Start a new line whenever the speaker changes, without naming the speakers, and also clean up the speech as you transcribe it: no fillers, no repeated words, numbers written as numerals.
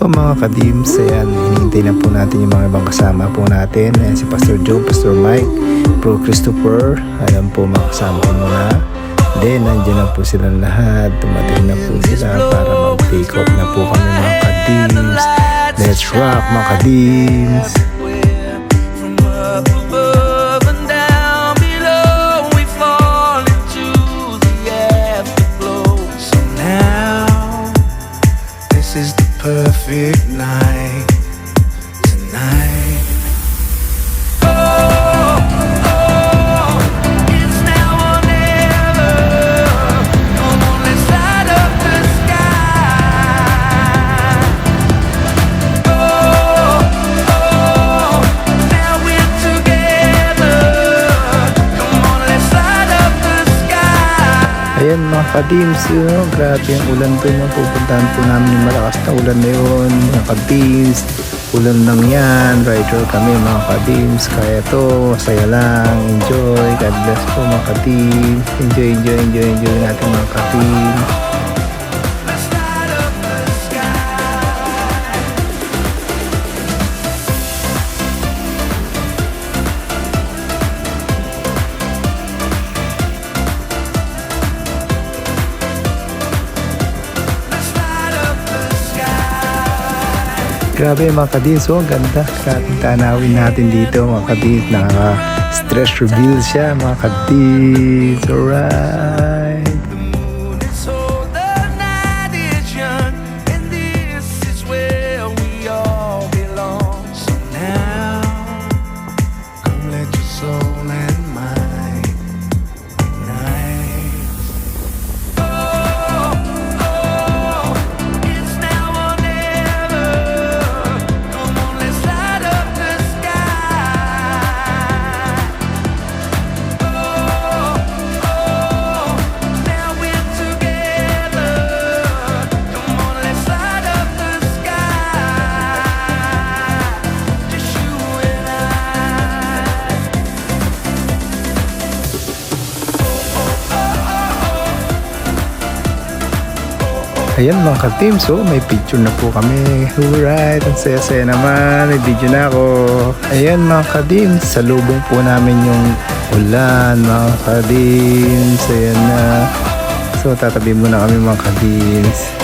po mga kadims, ayan, hinihintay na po natin yung mga ibang kasama po natin. Ayan, si Pastor Joe, Pastor Mike, Bro Christopher, ayan po mga kasama ko muna. Then, nandiyan na po silang lahat, tumating na po sila para mag-take off na po kami mga kadims. Let's rock mga kadims!
Perfect night tonight. It's now or never. Come on, let's light up the sky. Now we're together. Come on, let's light up the sky.
Ayan mga kadims, grabe ang ulan doon. Pupuntahan po namin yung malakas na ulan na yun mga kadims. Ulan lang yan, rider kami mga kadims. Kaya to, masaya lang, enjoy. God bless po mga kadims. Enjoy natin mga kadims. Grabe mga kadims, ang ganda. Grabe tanawin natin dito mga kadims. Nakaka-stress reveal siya mga kadims. Alright. Ayan mga ka-teams, may picture na po kami. Alright, ang saya-saya naman. May video na ako. Ayan mga ka-teams, salubong po namin yung ulan mga ka-teams. Ayan na. So tatabi muna kami mga ka-teams.